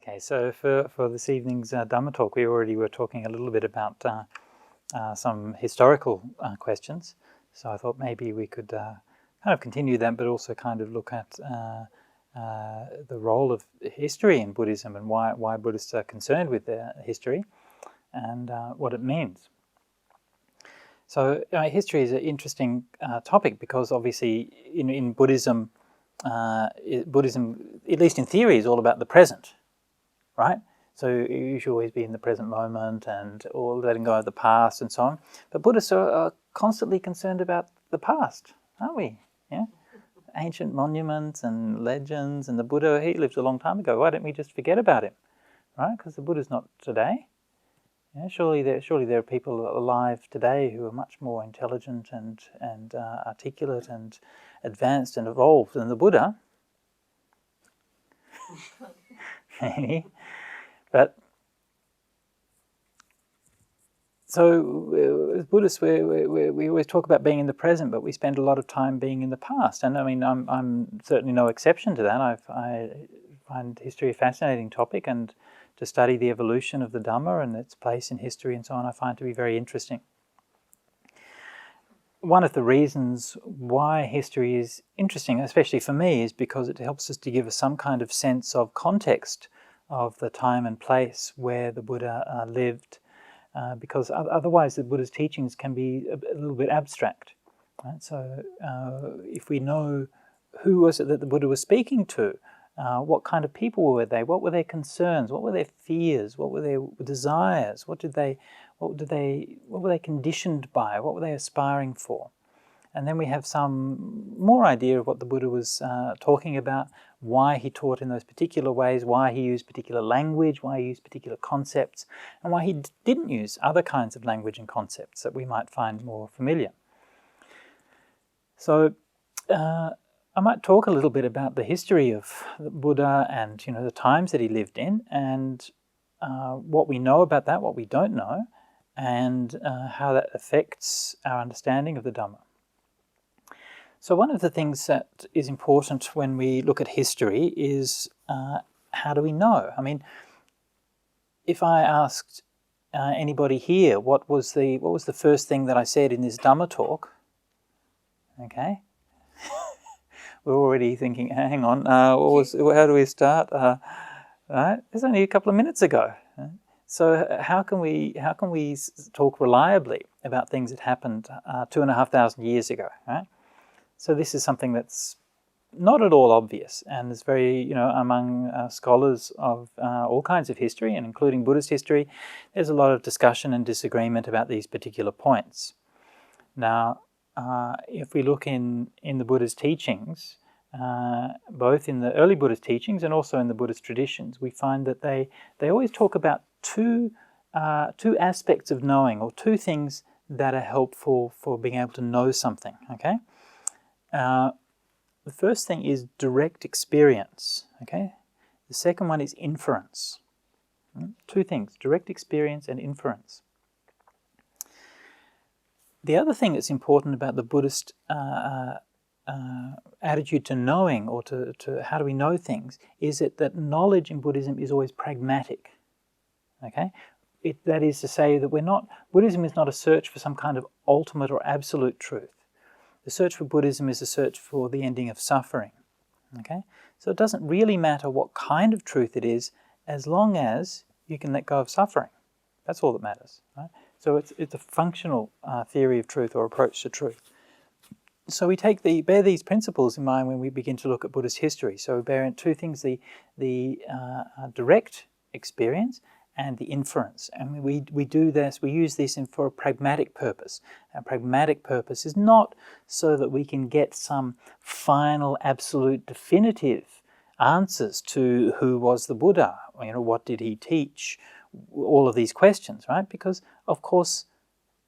Okay, so for this evening's Dhamma talk, we already were talking a little bit about some historical questions. So I thought maybe we could kind of continue that, but also kind of look at the role of history in Buddhism and why Buddhists are concerned with their history and what it means. So history is an interesting topic because obviously in Buddhism, Buddhism, at least in theory, is all about the present, right? So you should always be in the present moment and all letting go of the past and so on. But Buddhists are constantly concerned about the past, aren't we? Yeah, ancient monuments and legends, and the Buddha, he lived a long time ago. Why don't we just forget about him, right? Because the Buddha's not today. Yeah, surely there are people alive today who are much more intelligent and articulate and advanced and evolved than the Buddha. Maybe. But so as Buddhists, we always talk about being in the present, but we spend a lot of time being in the past. And I mean, I'm certainly no exception to that. I find history a fascinating topic, and to study the evolution of the Dhamma and its place in history and so on, I find to be very interesting. One of the reasons why history is interesting, especially for me, is because it helps us to give us some kind of sense of context of the time and place where the Buddha lived, because otherwise the Buddha's teachings can be a little bit abstract. Right? So if we know who was it that the Buddha was speaking to, what kind of people were they? What were their concerns? What were their fears? What were their desires? What were they conditioned by? What were they aspiring for? And then we have some more idea of what the Buddha was talking about, why he taught in those particular ways, why he used particular language, why he used particular concepts, and why he didn't use other kinds of language and concepts that we might find more familiar. So I might talk a little bit about the history of the Buddha and the times that he lived in, and what we know about that, what we don't know, and how that affects our understanding of the Dhamma. So one of the things that is important when we look at history is how do we know? I mean, if I asked anybody here what was the first thing that I said in this Dhamma talk, okay, we're already thinking, hang on, how do we start? Right, it's only a couple of minutes ago. So how can we talk reliably about things that happened 2,500 years ago? Right. So this is something that's not at all obvious, and is very, among scholars of all kinds of history, and including Buddhist history, there's a lot of discussion and disagreement about these particular points. Now, if we look in the Buddha's teachings, both in the early Buddhist teachings and also in the Buddhist traditions, we find that they always talk about two aspects of knowing, or two things that are helpful for being able to know something. Okay. The first thing is direct experience, okay? The second one is inference. Two things, direct experience and inference. The other thing that's important about the Buddhist attitude to knowing, or to how do we know things, is that knowledge in Buddhism is always pragmatic, okay? That is to say that Buddhism is not a search for some kind of ultimate or absolute truth. The search for Buddhism is a search for the ending of suffering. Okay? So it doesn't really matter what kind of truth it is, as long as you can let go of suffering. That's all that matters. Right? So it's a functional theory of truth, or approach to truth. So we bear these principles in mind when we begin to look at Buddhist history. So we bear in two things: the direct experience and the inference. And we do this, we use this for a pragmatic purpose. Our pragmatic purpose is not so that we can get some final, absolute, definitive answers to who was the Buddha, what did he teach, all of these questions, right? Because, of course,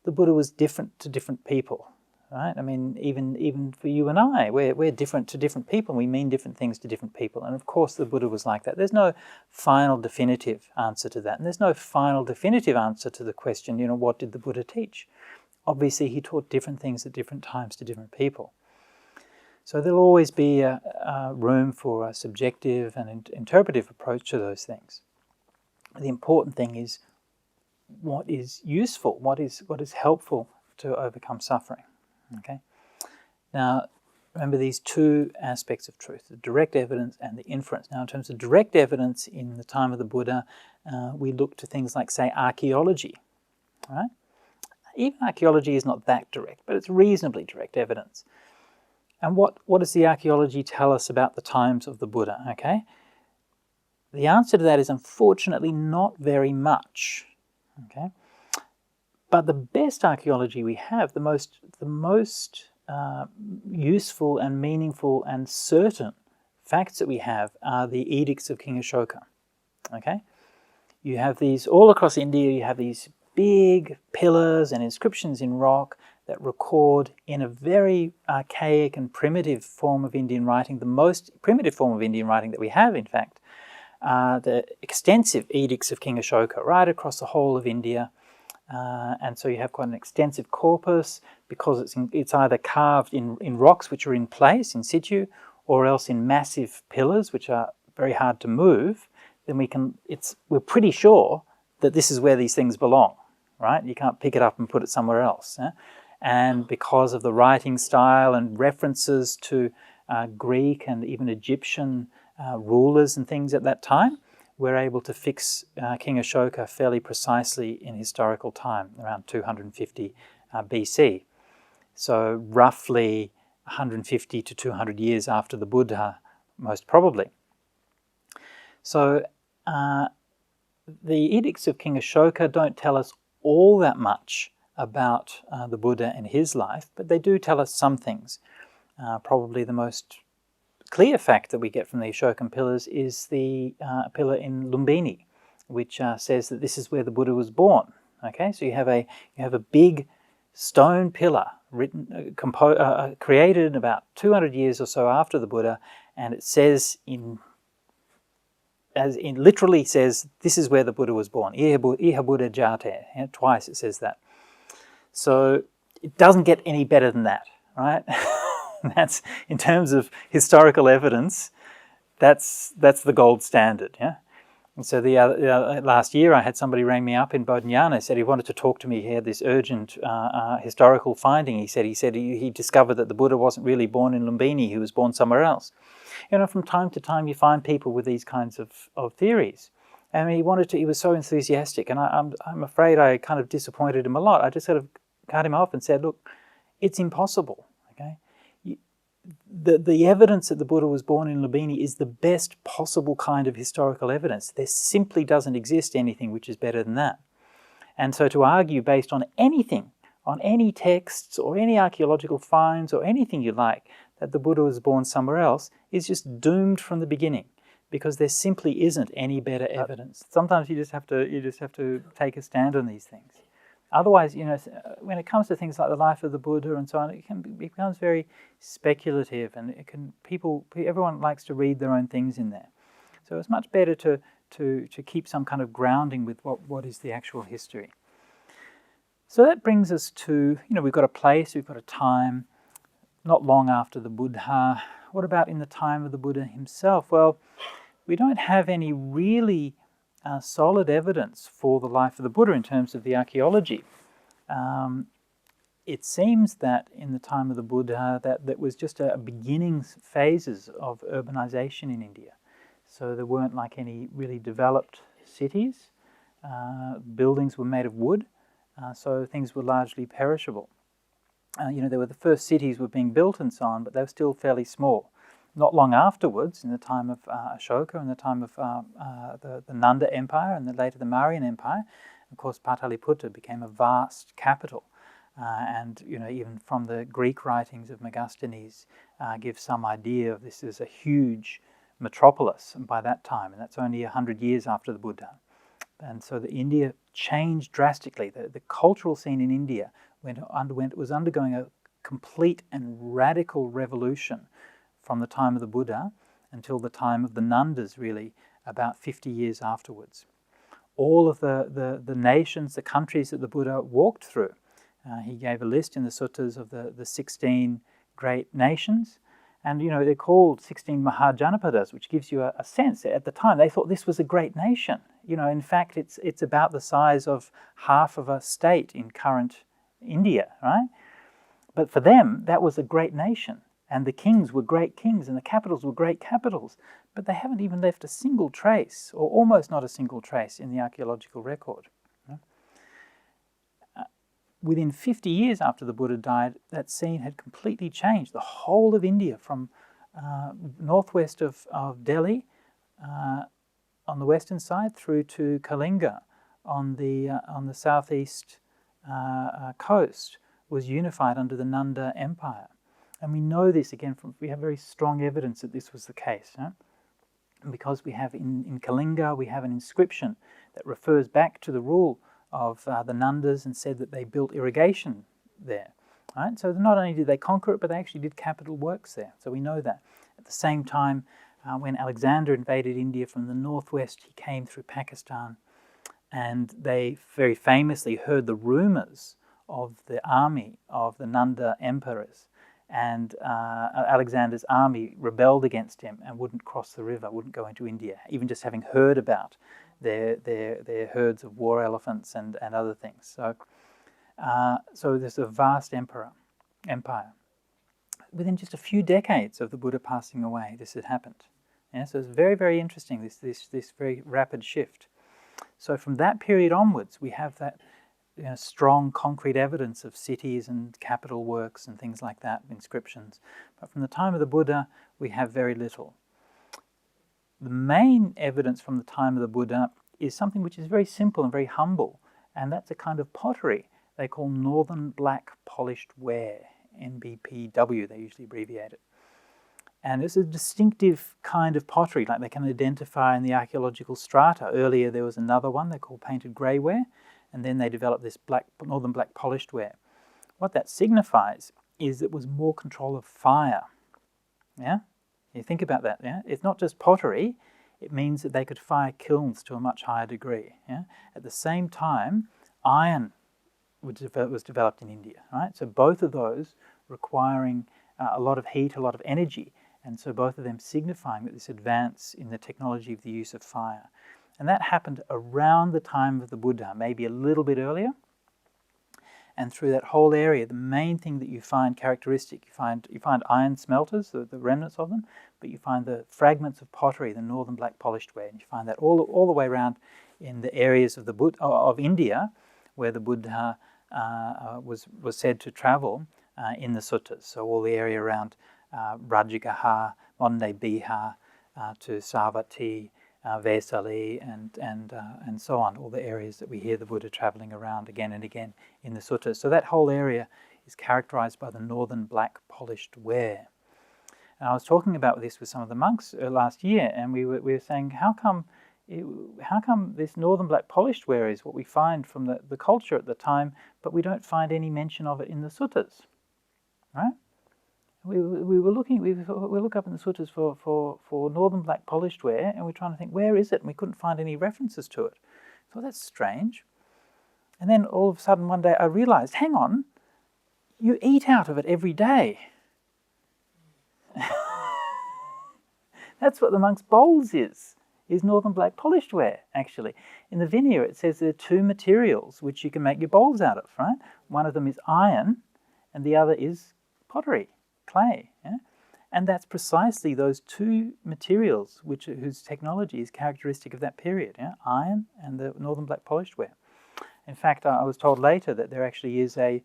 the Buddha was different to different people. Right? I mean, even for you and I, we're different to different people. We mean different things to different people. And of course the Buddha was like that. There's no final definitive answer to that. And there's no final definitive answer to the question, what did the Buddha teach? Obviously he taught different things at different times to different people. So there'll always be a room for a subjective and interpretive approach to those things. The important thing is what is useful, what is helpful to overcome suffering. Okay. Now, remember these two aspects of truth, the direct evidence and the inference. Now, in terms of direct evidence in the time of the Buddha, we look to things like, say, archaeology. Right? Even archaeology is not that direct, but it's reasonably direct evidence. And what does the archaeology tell us about the times of the Buddha? Okay, the answer to that is unfortunately not very much. Okay, but the best archaeology we have, the most useful and meaningful and certain facts that we have are the edicts of King Ashoka. Okay, you have these all across India. You have these big pillars and inscriptions in rock that record in a very archaic and primitive form of Indian writing, the most primitive form of Indian writing that we have, in fact, the extensive edicts of King Ashoka right across the whole of India. And so you have quite an extensive corpus because it's either carved in rocks which are in place, in situ, or else in massive pillars which are very hard to move. Then we're pretty sure that this is where these things belong, right? You can't pick it up and put it somewhere else. And because of the writing style and references to Greek and even Egyptian rulers and things at that time, we're able to fix King Ashoka fairly precisely in historical time, around 250 BC. So roughly 150 to 200 years after the Buddha, most probably. So the edicts of King Ashoka don't tell us all that much about the Buddha and his life, but they do tell us some things. Probably the most clear fact that we get from the Ashokan pillars is the pillar in Lumbini, which says that this is where the Buddha was born. Okay, so you have a big stone pillar created about 200 years or so after the Buddha, and it says literally says this is where the Buddha was born. Iha Buddha Jate. Twice it says that. So it doesn't get any better than that, right? That's, in terms of historical evidence, that's the gold standard. Yeah. And so last year I had somebody ring me up in Bodhinyana. Said he wanted to talk to me. He had this urgent historical finding. He said he discovered that the Buddha wasn't really born in Lumbini. He was born somewhere else. You know, from time to time you find people with these kinds of theories. I mean, he was so enthusiastic, and I'm afraid I kind of disappointed him a lot. I just sort of cut him off and said, look, it's impossible. Okay, the evidence that the Buddha was born in Lumbini is the best possible kind of historical evidence. There simply doesn't exist anything which is better than that. And so to argue based on anything, on any texts or any archaeological finds or anything you like, that the Buddha was born somewhere else is just doomed from the beginning, because there simply isn't any better evidence. Sometimes you just have to take a stand on these things. Otherwise, you know, when it comes to things like the life of the Buddha and so on, it becomes very speculative, and everyone likes to read their own things in there. So it's much better to keep some kind of grounding with what is the actual history. So that brings us to, you know, we've got a place, we've got a time, not long after the Buddha. What about in the time of the Buddha himself? Well, we don't have any really solid evidence for the life of the Buddha in terms of the archaeology. It seems that in the time of the Buddha that was just a beginning phases of urbanization in India. So there weren't like any really developed cities. Buildings were made of wood, so things were largely perishable. You know, there were the first cities were being built and so on, but they were still fairly small. Not long afterwards, in the time of Ashoka and the time of the Nanda Empire and later the Mauryan Empire, of course, Pataliputta became a vast capital. And, you know, even from the Greek writings of Megasthenes give some idea of this as a huge metropolis by that time, and that's only 100 years after the Buddha. And so India changed drastically. The cultural scene in India was undergoing a complete and radical revolution from the time of the Buddha until the time of the Nandas, really, about 50 years afterwards. All of the nations, the countries that the Buddha walked through, he gave a list in the suttas of the 16 great nations, And, they're called 16 Mahajanapadas, which gives you a sense. At the time, they thought this was a great nation. In fact, it's about the size of half of a state in current India, right? But for them, that was a great nation. And the kings were great kings, and the capitals were great capitals. But they haven't even left a single trace, or almost not a single trace, in the archaeological record. Within 50 years after the Buddha died, that scene had completely changed. The whole of India, from northwest of Delhi, on the western side, through to Kalinga on the southeast coast, was unified under the Nanda Empire. And we know this again we have very strong evidence that this was the case. Because we have in Kalinga, we have an inscription that refers back to the rule of the Nandas and said that they built irrigation there. Right? So not only did they conquer it, but they actually did capital works there. So we know that. At the same time, when Alexander invaded India from the northwest, he came through Pakistan, and they very famously heard the rumors of the army of the Nanda emperors. And Alexander's army rebelled against him and wouldn't cross the river, wouldn't go into India, even just having heard about their herds of war elephants and other things. So there's a vast empire. Within just a few decades of the Buddha passing away, this had happened. Yeah, so it's very, very interesting, this very rapid shift. So from that period onwards, we have that strong concrete evidence of cities and capital works and things like that, inscriptions. But from the time of the Buddha, we have very little. The main evidence from the time of the Buddha is something which is very simple and very humble, and that's a kind of pottery they call Northern Black Polished Ware, NBPW, they usually abbreviate it. And it's a distinctive kind of pottery, like they can identify in the archaeological strata. Earlier there was another one they call painted grey ware, and then they developed this Northern Black Polished Ware. What that signifies is it was more control of fire. Yeah? You think about that, yeah? It's not just pottery, it means that they could fire kilns to a much higher degree. Yeah? At the same time, iron was developed in India, right? So both of those requiring a lot of heat, a lot of energy, and so both of them signifying that this advance in the technology of the use of fire. And that happened around the time of the Buddha, maybe a little bit earlier. And through that whole area, the main thing that you find characteristic, you find iron smelters, the remnants of them, but you find the fragments of pottery, the Northern Black Polished Ware, and you find that all the way around in the areas of of India, where the Buddha was said to travel in the suttas. So all the area around Rajagaha, modern-day Bihar, to Savatthi, Vesali, and so on, all the areas that we hear the Buddha travelling around again and again in the suttas. So that whole area is characterised by the Northern Black Polished Ware. And I was talking about this with some of the monks last year, and we were saying, how come this Northern Black Polished Ware is what we find from the culture at the time, but we don't find any mention of it in the suttas, right? We look up in the suttas for Northern Black Polished Ware, and we're trying to think, where is it? And we couldn't find any references to it. So that's strange. And then all of a sudden one day I realised, hang on, you eat out of it every day. That's what the monks' bowls is Northern Black Polished Ware, actually. In the Vinaya it says there are two materials which you can make your bowls out of, right? One of them is iron, and the other is pottery. Clay, yeah? And that's precisely those two materials whose technology is characteristic of that period, yeah? Iron and the Northern Black Polished Ware. In fact, I was told later that there actually is a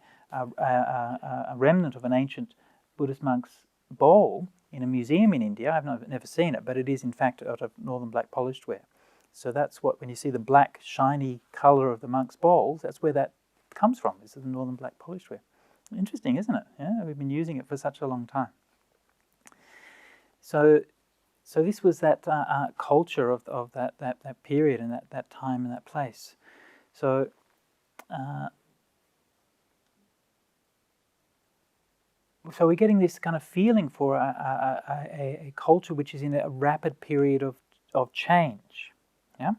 remnant of an ancient Buddhist monk's bowl in a museum in India. I've never seen it, but it is in fact out of Northern Black Polished Ware. So that's when you see the black, shiny colour of the monk's bowls, that's where that comes from, is the Northern Black Polished Ware. Interesting, isn't it? Yeah, we've been using it for such a long time. So this was that culture of that period and that time and that place. So we're getting this kind of feeling for a culture which is in a rapid period of change. Yeah.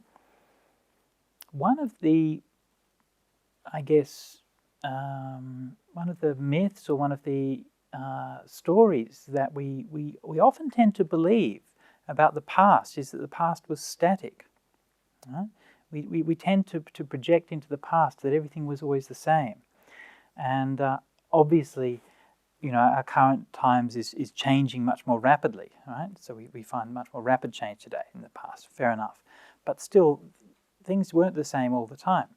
One of the, I guess, one of the myths or one of the stories that we often tend to believe about the past is that the past was static. Right? We tend to project into the past that everything was always the same. And obviously, our current times is changing much more rapidly, right? So we find much more rapid change today in the past, fair enough. But still, things weren't the same all the time.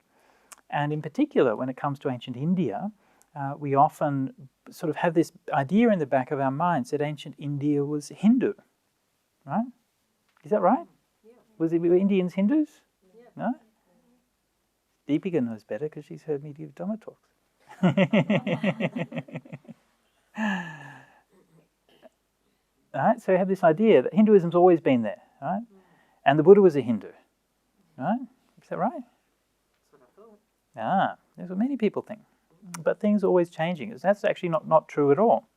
And in particular, when it comes to ancient India, we often sort of have this idea in the back of our minds that ancient India was Hindu, right? Is that right? Yeah. Were Indians Hindus? Yeah. No? Deepika knows better because she's heard me give Dhamma talks. Right? So we have this idea that Hinduism's always been there, right? And the Buddha was a Hindu, right? Is that right? That's what I thought. That's what many people think. But things are always changing. That's actually not true at all.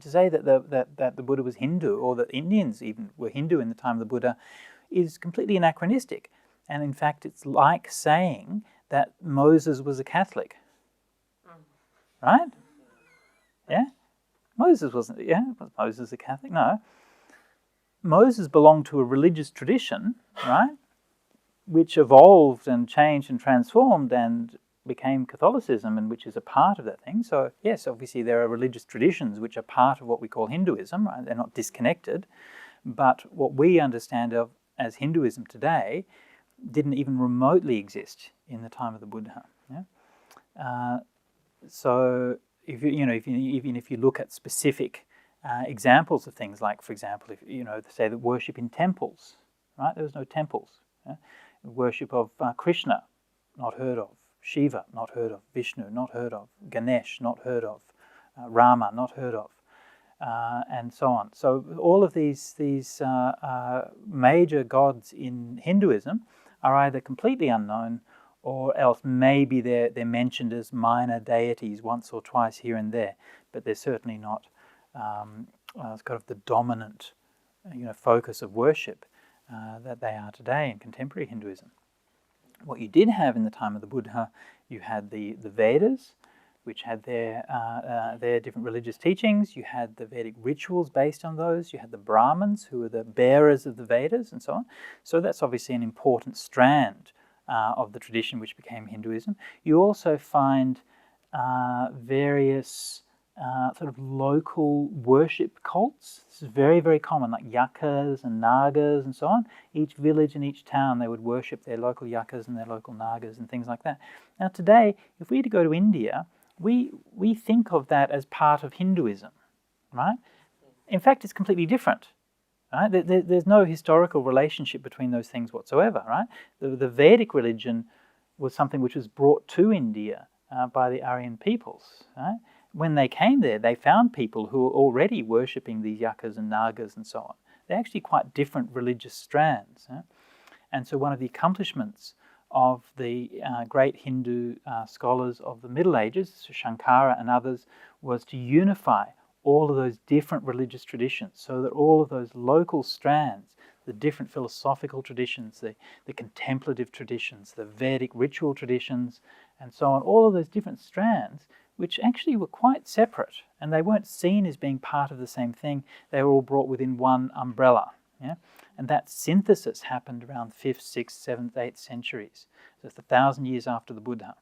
To say that the Buddha was Hindu, or that Indians even were Hindu in the time of the Buddha, is completely anachronistic. And in fact, it's like saying that Moses was a Catholic. Right? Yeah? Moses wasn't, was Moses a Catholic? No. Moses belonged to a religious tradition, right? Which evolved and changed and transformed and became Catholicism, and which is a part of that thing. So yes, obviously there are religious traditions which are part of what we call Hinduism, right? They're not disconnected. But what we understand of as Hinduism today didn't even remotely exist in the time of the Buddha. Yeah? So even if you look at specific examples of things, like for example, if say that worship in temples, right? There was no temples. Yeah? Worship of Krishna, not heard of. Shiva, not heard of. Vishnu, not heard of. Ganesh, not heard of. Rama, not heard of. And so on. So all of these major gods in Hinduism are either completely unknown, or else maybe they're mentioned as minor deities once or twice here and there, but they're certainly not kind of the dominant focus of worship that they are today in contemporary Hinduism. What you did have in the time of the Buddha, you had the Vedas, which had their different religious teachings. You had the Vedic rituals based on those. You had the Brahmins, who were the bearers of the Vedas, and so on. So that's obviously an important strand of the tradition which became Hinduism. You also find various sort of local worship cults. This is very, very common, like yakas and nagas and so on. Each village and each town, they would worship their local yakas and their local nagas and things like that. Now today, if we were to go to India, we think of that as part of Hinduism, right? In fact, it's completely different. Right? There's no historical relationship between those things whatsoever, right? The Vedic religion was something which was brought to India by the Aryan peoples, right? When they came there, they found people who were already worshipping these yakas and nagas and so on. They're actually quite different religious strands. Right? And so one of the accomplishments of the great Hindu scholars of the Middle Ages, Shankara and others, was to unify all of those different religious traditions, so that all of those local strands, the different philosophical traditions, the contemplative traditions, the Vedic ritual traditions, and so on, all of those different strands, which actually were quite separate, and they weren't seen as being part of the same thing. They were all brought within one umbrella. Yeah? And that synthesis happened around 5th, 6th, 7th, 8th centuries. So it's 1,000 years after the Buddha.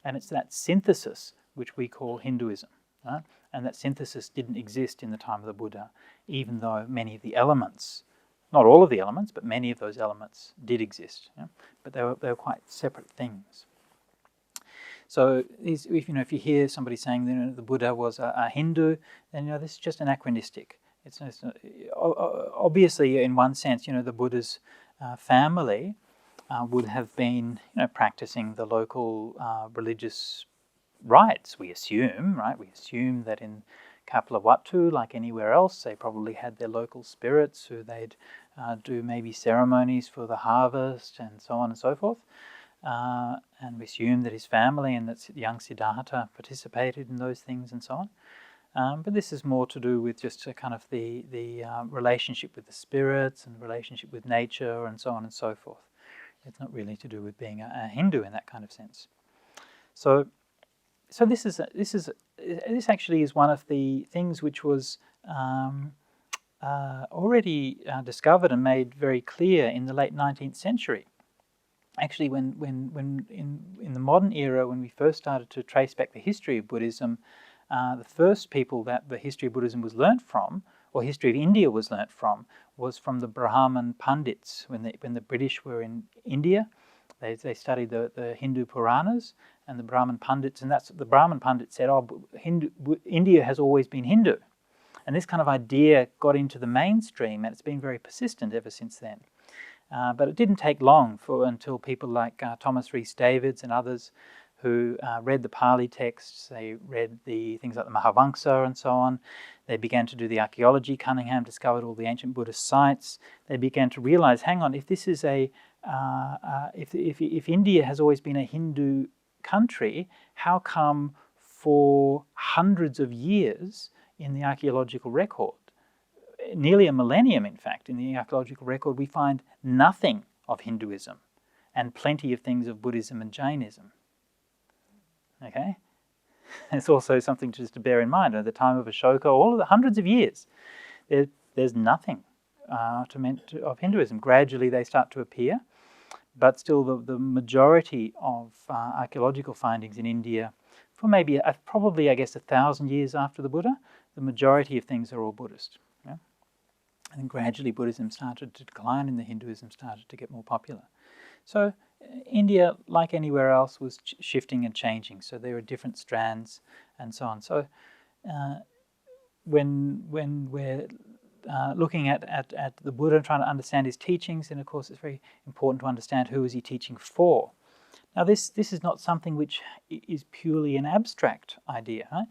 And it's that synthesis which we call Hinduism. Right? And that synthesis didn't exist in the time of the Buddha, even though many of the elements, not all of the elements, but many of those elements did exist. Yeah? But they were quite separate things. So if you hear somebody saying the Buddha was a Hindu, then this is just anachronistic. It's obviously, in one sense, the Buddha's family would have been practicing the local religious rites, we assume, right? We assume that in Kapilavatthu, like anywhere else, they probably had their local spirits who they'd do maybe ceremonies for the harvest and so on and so forth. And we assume that his family and that young Siddhartha participated in those things and so on. But this is more to do with just a kind of the relationship with the spirits and relationship with nature and so on and so forth. It's not really to do with being a Hindu in that kind of sense. So this is this actually is one of the things which was already discovered and made very clear in the late 19th century. Actually, when in the modern era, when we first started to trace back the history of Buddhism, the first people that the history of Buddhism was learnt from, or history of India was learnt from, was from the Brahman Pandits. When the British were in India, they studied the Hindu Puranas and the Brahman Pandits, and that's the Brahman Pandits said, "Oh, India has always been Hindu," and this kind of idea got into the mainstream, and it's been very persistent ever since then. But it didn't take long until people like Thomas Rhys Davids and others who read the Pali texts, they read the things like the Mahavamsa and so on. They began to do the archaeology. Cunningham discovered all the ancient Buddhist sites. They began to realize, hang on, if this is if India has always been a Hindu country, how come for hundreds of years in the archaeological record, nearly a millennium, in fact, in the archaeological record, we find nothing of Hinduism and plenty of things of Buddhism and Jainism. Okay? It's also something just to bear in mind. At the time of Ashoka, all of the hundreds of years, there's nothing of Hinduism. Gradually they start to appear, but still the majority of archaeological findings in India, for maybe probably, I guess, 1,000 years after the Buddha, the majority of things are all Buddhist. Yeah? And then gradually Buddhism started to decline and the Hinduism started to get more popular. So India, like anywhere else, was shifting and changing. So there are different strands and so on. So when we're looking at the Buddha, trying to understand his teachings, then of course it's very important to understand who is he teaching for. Now this is not something which is purely an abstract idea. Right?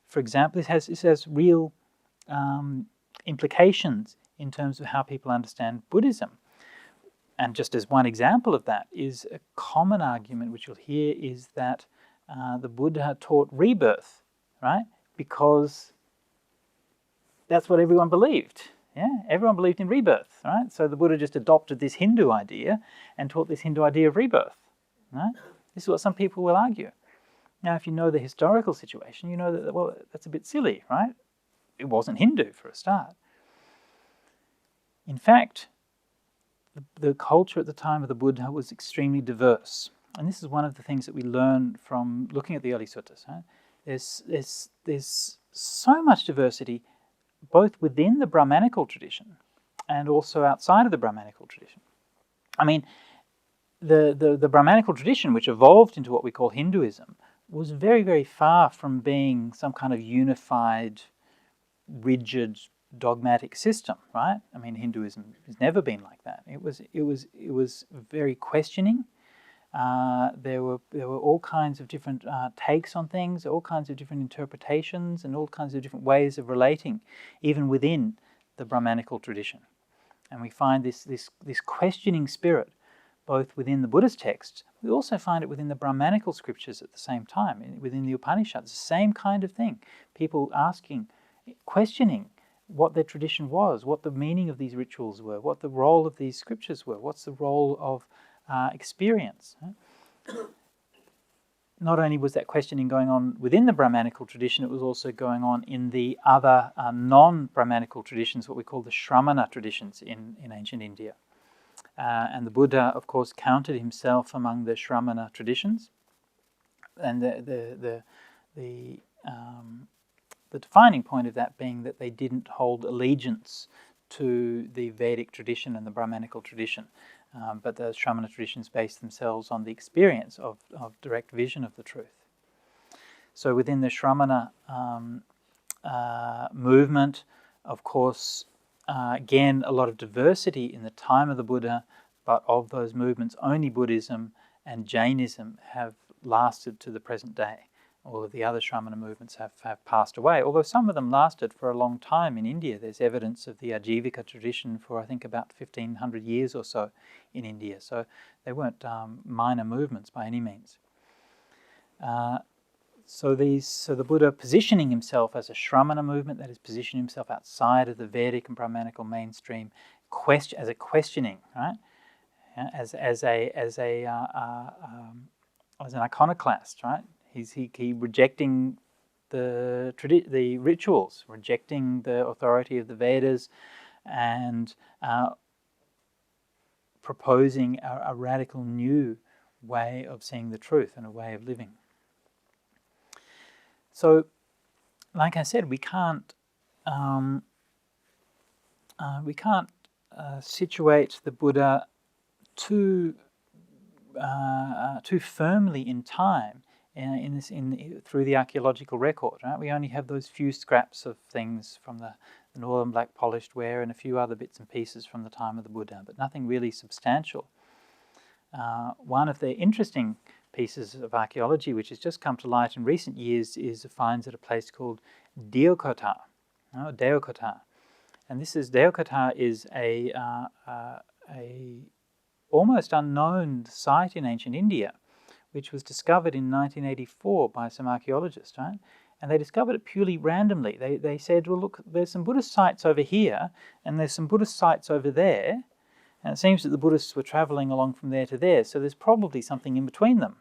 For example, this has real implications in terms of how people understand Buddhism. And just as one example of that is a common argument which you'll hear is that the Buddha taught rebirth, right? Because that's what everyone believed. Yeah, everyone believed in rebirth, right? So the Buddha just adopted this Hindu idea and taught this Hindu idea of rebirth, right? This is what some people will argue. Now, if you know the historical situation, you know that, well, that's a bit silly, right? It wasn't Hindu for a start. In fact, the culture at the time of the Buddha was extremely diverse. And this is one of the things that we learn from looking at the early suttas. Right? There's so much diversity, both within the Brahmanical tradition and also outside of the Brahmanical tradition. I mean, the Brahmanical tradition, which evolved into what we call Hinduism, was very, very far from being some kind of unified, rigid, dogmatic system, right? I mean, Hinduism has never been like that. It was very questioning. There were all kinds of different takes on things, all kinds of different interpretations, and all kinds of different ways of relating, even within the Brahmanical tradition. And we find this questioning spirit both within the Buddhist texts. We also find it within the Brahmanical scriptures at the same time, within the Upanishads. The same kind of thing. People asking, questioning what their tradition was, what the meaning of these rituals were, what the role of these scriptures were, what's the role of experience. Not only was that questioning going on within the Brahmanical tradition, it was also going on in the other non-Brahmanical traditions, what we call the Shramana traditions in ancient India. And the Buddha, of course, counted himself among the Shramana traditions. And the defining point of that being that they didn't hold allegiance to the Vedic tradition and the Brahmanical tradition. But the Shramana traditions based themselves on the experience of direct vision of the truth. So within the Shramana movement, of course, again, a lot of diversity in the time of the Buddha, but of those movements, only Buddhism and Jainism have lasted to the present day. All of the other Shramana movements have passed away, although some of them lasted for a long time in India. There's evidence of the Ajivika tradition for, I think, about 1,500 years or so in India. So they weren't minor movements by any means. So the Buddha positioning himself as a Shramana movement, that is, positioning himself outside of the Vedic and Brahmanical mainstream, as a questioning, right? As an iconoclast, right? He rejecting the rituals, rejecting the authority of the Vedas, and proposing a radical new way of seeing the truth and a way of living. So, like I said, we can't situate the Buddha too firmly in time through the archaeological record. Right? We only have those few scraps of things from the northern black polished ware and a few other bits and pieces from the time of the Buddha, but nothing really substantial. One of the interesting pieces of archaeology which has just come to light in recent years is the finds at a place called Deokota. And Deokota is a almost unknown site in ancient India, which was discovered in 1984 by some archaeologists, right? And they discovered it purely randomly. They said, well, look, there's some Buddhist sites over here, and there's some Buddhist sites over there, and it seems that the Buddhists were travelling along from there to there, so there's probably something in between them.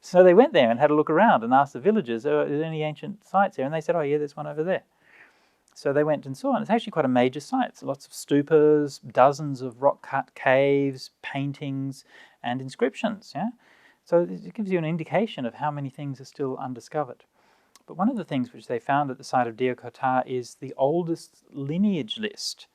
So they went there and had a look around and asked the villagers, are there any ancient sites there? And they said, oh yeah, there's one over there. So they went and saw, and it's actually quite a major site. It's lots of stupas, dozens of rock-cut caves, paintings, and inscriptions. Yeah, so it gives you an indication of how many things are still undiscovered. But one of the things which they found at the site of Deokota is the oldest lineage list.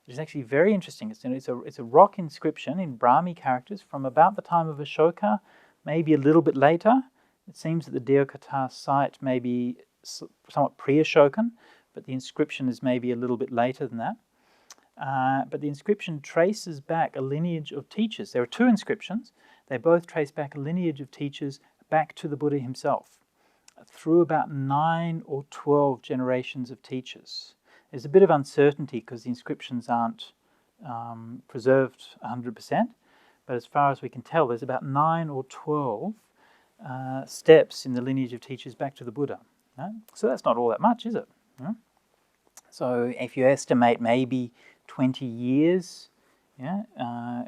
It is actually very interesting. It's a rock inscription in Brahmi characters from about the time of Ashoka, maybe a little bit later. It seems that the Deokota site may be somewhat pre-Ashokan, but the inscription is maybe a little bit later than that. But the inscription traces back a lineage of teachers. There are two inscriptions. They both trace back a lineage of teachers back to the Buddha himself, through about 9 or 12 generations of teachers. There's a bit of uncertainty because the inscriptions aren't preserved 100%, but as far as we can tell, there's about 9 or 12 steps in the lineage of teachers back to the Buddha. Right? So that's not all that much, is it? Yeah? So if you estimate maybe 20 years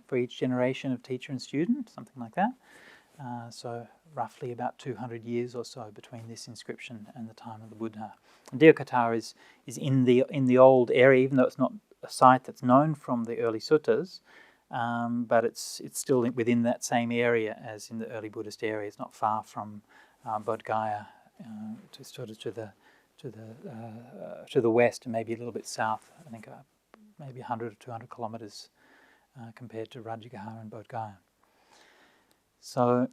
for each generation of teacher and student, something like that, so roughly about 200 years or so between this inscription and the time of the Buddha. And Deokota is in the old area, even though it's not a site that's known from the early suttas, but it's still within that same area as in the early Buddhist area. It's not far from Bodh Gaya, to the west and maybe a little bit south. I think maybe 100 or 200 kilometers compared to Rajagaha and Bodh Gaya. So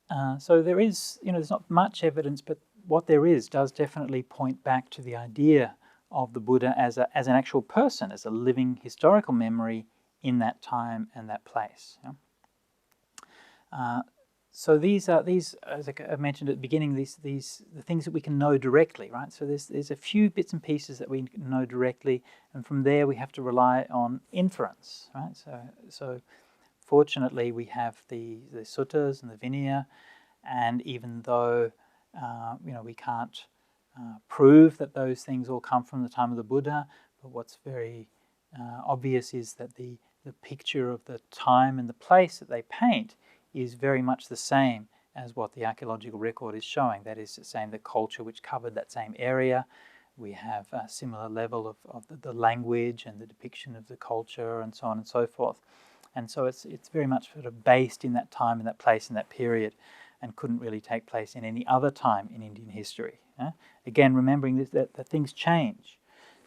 there is, there's not much evidence, but what there is does definitely point back to the idea of the Buddha as an actual person, as a living historical memory in that time and that place. Yeah? So these, as I mentioned at the beginning, the things that we can know directly, right? So there's a few bits and pieces that we know directly, and from there we have to rely on inference, right? So fortunately we have the suttas and the Vinaya, and even though we can't prove that those things all come from the time of the Buddha, but what's very obvious is that the picture of the time and the place that they paint is very much the same as what the archaeological record is showing. That is, it's saying the culture which covered that same area. We have a similar level of the language and the depiction of the culture and so on and so forth. And so it's very much sort of based in that time, in that place, in that period, and couldn't really take place in any other time in Indian history. Again, remembering that things change.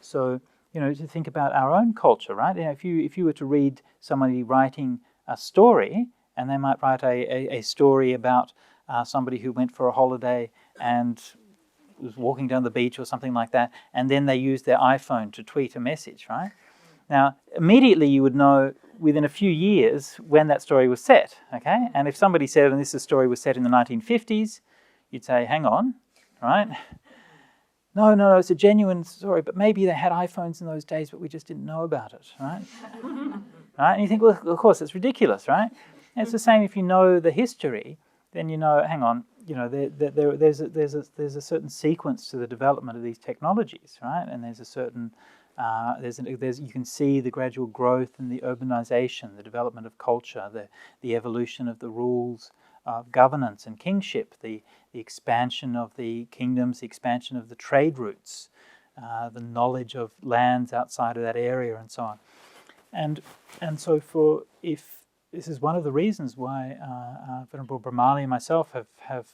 So, to think about our own culture, right? If you were to read somebody writing a story, and they might write a story about somebody who went for a holiday and was walking down the beach or something like that, and then they used their iPhone to tweet a message, right? Now, immediately you would know within a few years when that story was set, okay? And if somebody said, and this story was set in the 1950s, you'd say, hang on, right? No, it's a genuine story, but maybe they had iPhones in those days, but we just didn't know about it, right? Right? And you think, well, of course, it's ridiculous, right? And it's the same if you know the history, then you know, hang on, there's a certain sequence to the development of these technologies, right? And there's a certain, you can see the gradual growth and the urbanization, the development of culture, the evolution of the rules governance and kingship, the expansion of the kingdoms, the expansion of the trade routes, the knowledge of lands outside of that area, and so on. And so if this is one of the reasons why Venerable Brahmali and myself have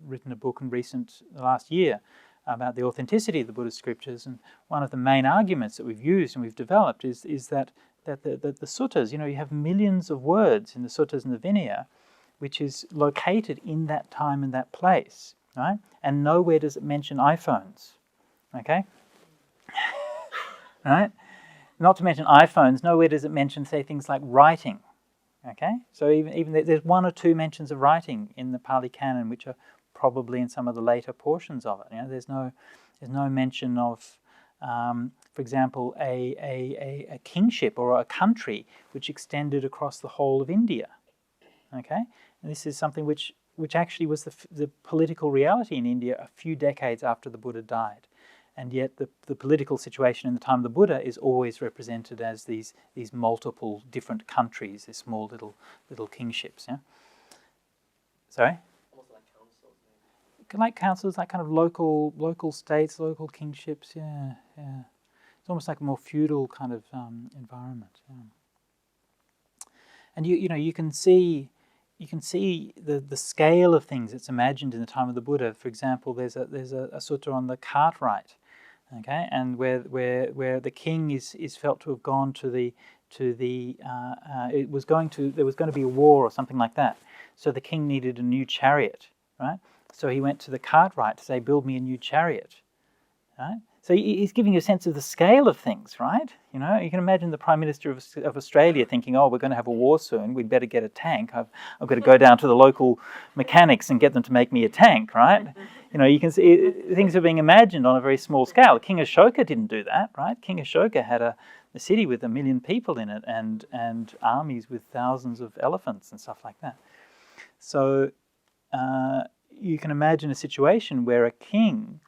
written a book in the last year about the authenticity of the Buddhist scriptures. And one of the main arguments that we've used and we've developed is that the suttas, you have millions of words in the suttas and the Vinaya, which is located in that time and that place, right? And nowhere does it mention iPhones, okay? Right? Not to mention iPhones, nowhere does it mention, say, things like writing, okay? So even there's one or two mentions of writing in the Pali Canon, which are probably in some of the later portions of it. There's no mention of, for example, a kingship or a country which extended across the whole of India, okay? And this is something which actually was the political reality in India a few decades after the Buddha died. And yet the political situation in the time of the Buddha is always represented as these multiple different countries, these small little kingships. Yeah. Sorry. Almost like councils, maybe. Like councils, like kind of local states, local kingships. Yeah. It's almost like a more feudal kind of environment. Yeah. And you can see the scale of things that's imagined in the time of the Buddha. For example, there's a sutta on the cart rite. Okay, and where the king is felt to have gone there was going to be a war or something like that. So the king needed a new chariot, right? So he went to the cart rite to say, "Build me a new chariot," right? So he's giving you a sense of the scale of things, right? You can imagine the Prime Minister of Australia thinking, "Oh, we're going to have a war soon. We'd better get a tank. I've got to go down to the local mechanics and get them to make me a tank," right? You can see things are being imagined on a very small scale. King Ashoka didn't do that, right? King Ashoka had a city with 1 million people in it and armies with thousands of elephants and stuff like that. So you can imagine a situation where a king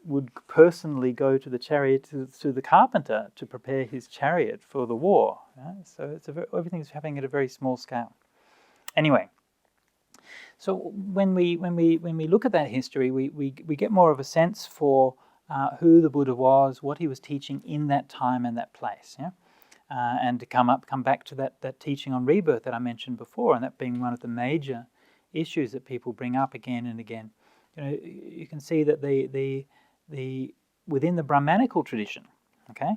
would personally go to the chariot to the carpenter to prepare his chariot for the war. Right? So everything's happening at a very small scale. Anyway, so when we look at that history, we get more of a sense for who the Buddha was, what he was teaching in that time and that place. Yeah, and to come back to that teaching on rebirth that I mentioned before, and that being one of the major issues that people bring up again and again. You can see that within the Brahmanical tradition, okay,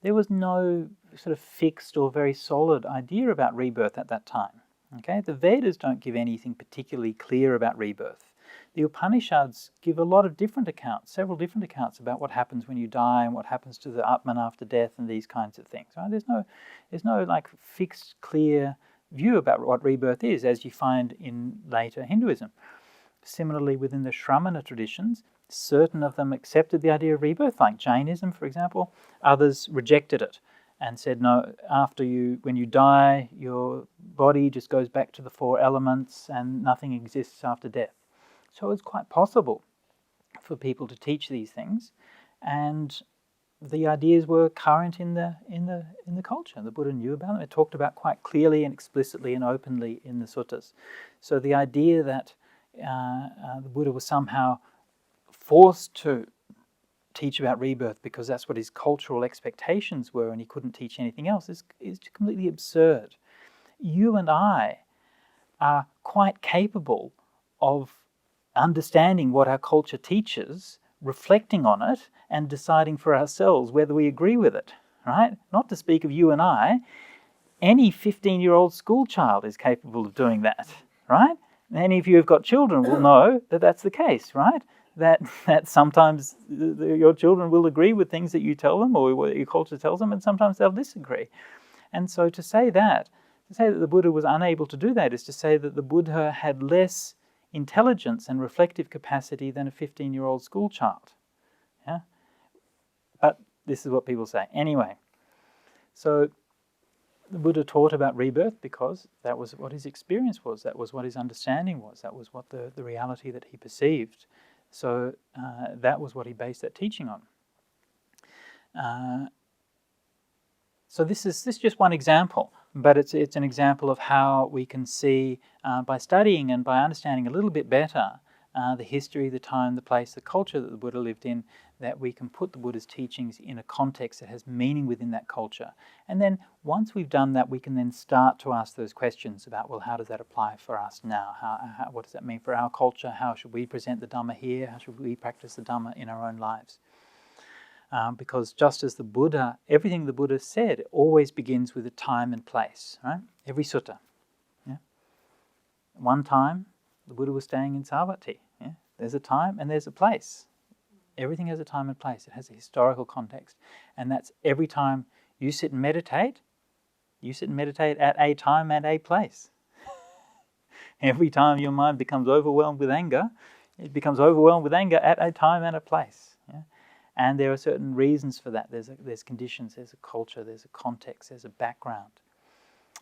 there was no sort of fixed or very solid idea about rebirth at that time. Okay, the Vedas don't give anything particularly clear about rebirth. The Upanishads give a lot of different accounts, several different accounts about what happens when you die and what happens to the Atman after death and these kinds of things. Right? There's no like fixed, clear view about what rebirth is, as you find in later Hinduism. Similarly, within the Shramana traditions, certain of them accepted the idea of rebirth, like Jainism, for example. Others rejected it and said, no, when you die, your body just goes back to the 4 elements and nothing exists after death. So it's quite possible for people to teach these things, and the ideas were current in the culture. The Buddha knew about them. It talked about quite clearly and explicitly and openly in the suttas. So the idea that the Buddha was somehow forced to teach about rebirth because that's what his cultural expectations were and he couldn't teach anything else is completely absurd. You and I are quite capable of understanding what our culture teaches, reflecting on it, and deciding for ourselves whether we agree with it, right? Not to speak of you and I. Any 15-year-old school child is capable of doing that, right? Any of you who've got children will know that that's the case, right? That sometimes your children will agree with things that you tell them or what your culture tells them, and sometimes they'll disagree. And so to say that the Buddha was unable to do that is to say that the Buddha had less intelligence and reflective capacity than a 15-year-old school child. Yeah? But this is what people say. Anyway, so the Buddha taught about rebirth because that was what his experience was, that was what his understanding was, that was what the reality that he perceived. So that was what he based that teaching on. So this is just one example. But it's an example of how we can see, by studying and by understanding a little bit better the history, the time, the place, the culture that the Buddha lived in, that we can put the Buddha's teachings in a context that has meaning within that culture. And then once we've done that, we can then start to ask those questions about, well, how does that apply for us now? What does that mean for our culture? How should we present the Dhamma here? How should we practice the Dhamma in our own lives? Because just as the Buddha, everything the Buddha said always begins with a time and place, right? Every sutta. Yeah? One time, the Buddha was staying in Savatthi. Yeah? There's a time and there's a place. Everything has a time and place. It has a historical context. And that's every time you sit and meditate at a time and a place. Every time your mind becomes overwhelmed with anger, it becomes overwhelmed with anger at a time and a place. Yeah? And there are certain reasons for that. There's conditions, there's a culture, there's a context, there's a background.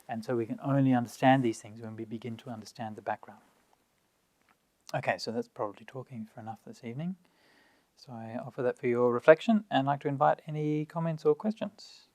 And so we can only understand these things when we begin to understand the background. Okay, so that's probably talking for enough this evening. So I offer that for your reflection and I'd like to invite any comments or questions.